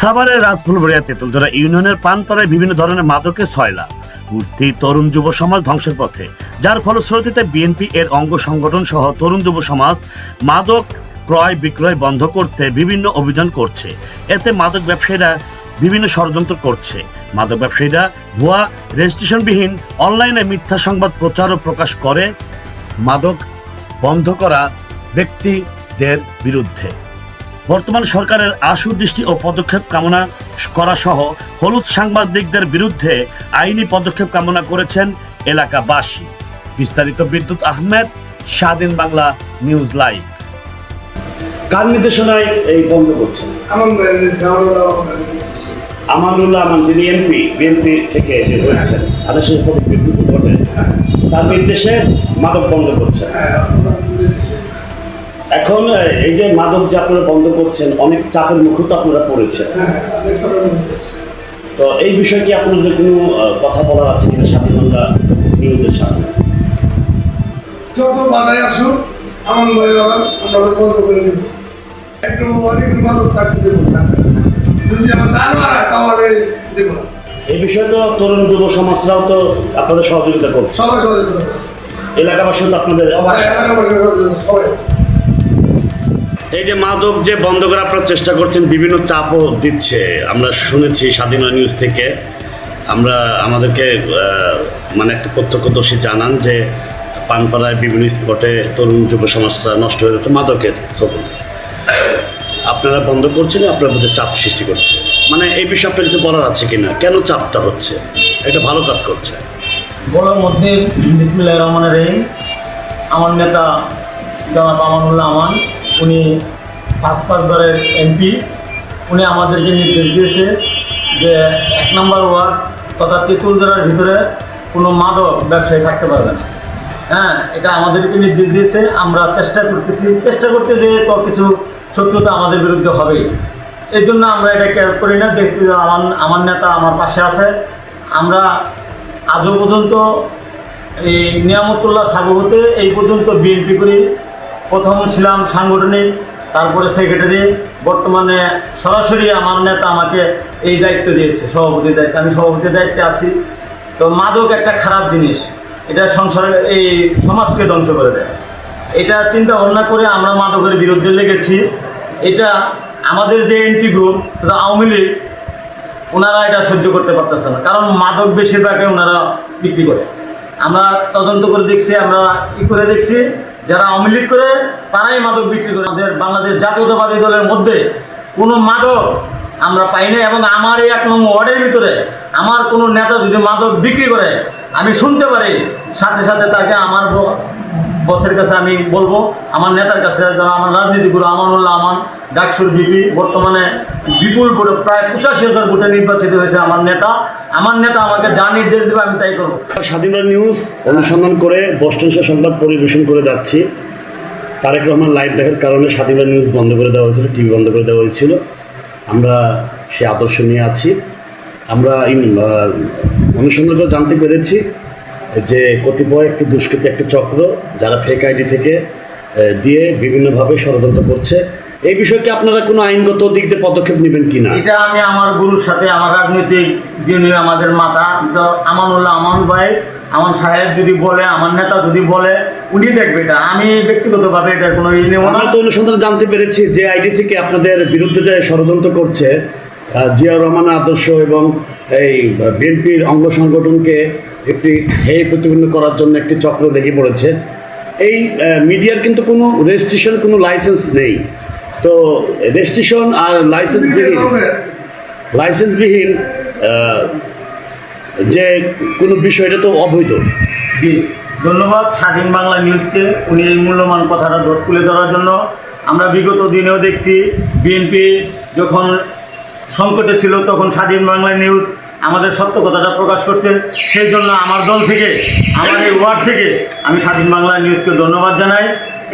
সাভারের রাজফুলবাড়িয়া তেঁতুলজোড়া ইউনিয়নের পানপাড়ায় বিভিন্ন ধরনের মাদকের সয়লা উঠতি তরুণ যুব সমাজ ধ্বংসের পথে, যার ফলশ্রুতিতে বিএনপি এর অঙ্গ সংগঠন সহ তরুণ যুব সমাজ মাদক ক্রয় বিক্রয় বন্ধ করতে বিভিন্ন অভিযান করছে। এতে মাদক ব্যবসায়ীরা বিভিন্ন ষড়যন্ত্র করছে। মাদক ব্যবসায়ীরা ভুয়া রেজিস্ট্রেশনবিহীন অনলাইনে মিথ্যা সংবাদ প্রচার ও প্রকাশ করে মাদক বন্ধ করা ব্যক্তিদের বিরুদ্ধে বর্তমান সরকারের আশু দৃষ্টি ও পদক্ষেপ কামনা করা সহ হলুদ সাংবাদিকদের বিরুদ্ধে আইনি পদক্ষেপ কামনা করেছেন এলাকাবাসী। বিস্তারিত বিদ্যুৎ আহমেদ, স্বাধীন বাংলা নিউজ লাইভ। কার নির্দেশনায় এই বন্ধ করছেন? আমানুল্লাহ আমান, যিনি বিএনপি থেকে হয়েছেন, আদেশের প্রতি বিদ্যুৎ ঘটে, তার নির্দেশে মাদক বন্ধ করছেন। এখন এই যে মাদক যে আপনারা বন্ধ করছেন, অনেক চাপের মুখে তো আপনারা পড়েছেন, তো এই বিষয়ে কি আপনাদের কোনো কথা বলার আছে কিনা স্বাধীন বাংলা নিউজের সামনে? যত বাধায় আসুক আমার আমরা বন্ধ করে দেব। একটু অনেক মাদক থাকতে দেবো না, যদি আমার জানো হয় তাহলে দেব না। এই বিষয়ে তো তরুণ যুব সমাজরাও তো আপনাদের সহযোগিতা করছে, সবাই সহযোগিতা করছে, এলাকাবাসীও তো আপনাদের সবাই। এই যে মাদক যে বন্ধ করার আপনারা চেষ্টা করছেন, বিভিন্ন চাপও দিচ্ছে, আমরা শুনেছি স্বাধীন নিউজ থেকে। আমরা আমাদেরকে মানে একটা প্রত্যক্ষদর্শী জানান যে পানপাড়ায় বিভিন্ন স্পটে তরুণ যুব সমাজরা নষ্ট হয়ে যাচ্ছে মাদকের সবুতে। আপনারা বন্ধ করছেন, আপনার মধ্যে চাপ সৃষ্টি করছে, মানে এই বিষয়ে আপনার কিছু বলার আছে কিনা? কেন চাপটা হচ্ছে? এটা ভালো কাজ করছে বলার মধ্যে বিসমিল্লাহির রহমানির রহিম। আমার নেতা জনাব আমানুল্লাহ আমান, উনি 5 বারের এমপি। উনি আমাদেরকে নির্দেশ দিয়েছে যে 1 নম্বর ওয়ার্ড তথা তেঁতুলজোড়ার ভিতরে কোনো মাদক ব্যবসায়ী থাকতে পারবে না। হ্যাঁ, এটা আমাদেরকে নির্দেশ দিয়েছে। আমরা চেষ্টা করতে যে তো কিছু শত্রুতা আমাদের বিরুদ্ধে হবেই। এই জন্য আমরা এটা কেয়ার করি না, যেহেতু আমার নেতা আমার পাশে আছে। আমরা আজও পর্যন্ত এই নিয়ামতুল্লাহ সাগু হতে এই পর্যন্ত বিএনপি করি। প্রথম ছিলাম সাংগঠনিক, তারপরে সেক্রেটারি, বর্তমানে সরাসরি আমার নেতা আমাকে এই দায়িত্ব দিয়েছে, সভাপতির দায়িত্ব। আমি সভাপতির দায়িত্বে আছি। তো মাদক একটা খারাপ জিনিস, এটা সংসারের এই সমাজকে ধ্বংস করে দেয়। এটা চিন্তা ভাবনা করে আমরা মাদকের বিরুদ্ধে লেগেছি। এটা আমাদের যে এন্টি গ্রুপ আওয়ামী লীগ, ওনারা এটা সহ্য করতে পারতেছে না, কারণ মাদক বেশিরভাগে ওনারা বিক্রি করে। আমরা তদন্ত করে দেখছি, আমরা দেখছি যারা আওয়ামী লীগ করে তারাই মাদক বিক্রি করে। আমাদের বাংলাদেশ জাতীয়তাবাদী দলের মধ্যে কোনো মাদক আমরা পাই না। এবং আমার এই 1 নম্বর ওয়ার্ডের ভিতরে আমার কোনো নেতা যদি মাদক বিক্রি করে আমি শুনতে পারি, সাথে সাথে তাকে আমার বসের কাছে আমি বলবো, আমার নেতার কাছে, আমার রাজনীতিগুরু আমানুল্লাহ আমান, ডাকসুর ভিপি, বর্তমানে বিপুল ভোটে প্রায় 85,000 ভোটে নির্বাচিত হয়েছে আমার নেতা আমাকে যা নির্দেশ দেবে আমি তাই করবো। স্বাধীন নিউজ অনুসন্ধান করে বস্টনশো সংবাদ পরিবেশন করে যাচ্ছি। তারেক রহমান লাইভ দেখার কারণে স্বাধীন নিউজ বন্ধ করে দেওয়া হয়েছিল, টিভি বন্ধ করে দেওয়া হয়েছিল। আমরা সে আদর্শ নিয়ে আছি। আমরা অনুসন্ধান করে জানতে পেরেছি যে কতিপয় একটি দুষ্কৃতী একটি চক্র, যারা ফেক আইডি থেকে দিয়ে বিভিন্নভাবে ষড়যন্ত্র করছে। এই বিষয়কে আপনারা কোনো আইনগত দিক দিয়ে পদক্ষেপ নেবেন কিনা? এটা আমি আমার গুরুর সাথে, আমার রাজনৈতিক যিনি আমাদের মাতা আমানুল্লাহ আমান ভাই, আমান সাহেব যদি বলে, আমার নেতা যদি বলে, উনি দেখবে। এটা আমি ব্যক্তিগতভাবে এটার কোনো নেব না। আমরা তো অনুসন্ধানে জানতে পেরেছি যে আইডি থেকে আপনাদের বিরুদ্ধে যে ষড়যন্ত্র করছে, জিয়াউর রহমানের আদর্শ এবং এই বিএনপির অঙ্গ সংগঠনকে একটি হেয় প্রতিপন্ন করার জন্য একটি চক্র লেগে পড়েছে। এই মিডিয়ার কিন্তু কোনো রেজিস্ট্রেশন, কোনো লাইসেন্স নেই। তো রেজিস্ট্রেশন আর লাইসেন্সবিহীন যে কোনো বিষয়, এটা তো অবৈধ। ধন্যবাদ স্বাধীন বাংলা নিউজকে, উনি এই মূল্যবান কথাটা তুলে ধরার জন্য। আমরা বিগত দিনেও দেখছি বিএনপি যখন সংকটে ছিল তখন স্বাধীন বাংলা নিউজ আমাদের সত্য কথাটা প্রকাশ করছে। সেই জন্য আমার দল থেকে, আমার এই ওয়ার্ড থেকে আমি স্বাধীন বাংলা নিউজকে ধন্যবাদ জানাই।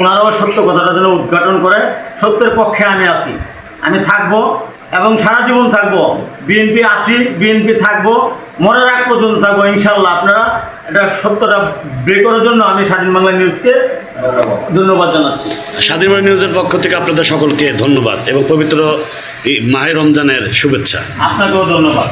ওনারাও সত্য কথাটা যেন উদ্ঘাটন করে। সত্যের পক্ষে আমি আছি, আমি থাকবো এবং সারা জীবন থাকবো। বিএনপি আছি, বিএনপি থাকবো, মরার আগ পর্যন্ত থাকবো ইনশাল্লাহ। আপনারা এটা সত্যটা বের করার জন্য আমি স্বাধীন বাংলা নিউজকে ধন্যবাদ জানাচ্ছি। স্বাধীন বাংলা নিউজের পক্ষ থেকে আপনাদের সকলকে ধন্যবাদ এবং পবিত্র এই মাহে রমজানের শুভেচ্ছা। আপনাকেও ধন্যবাদ।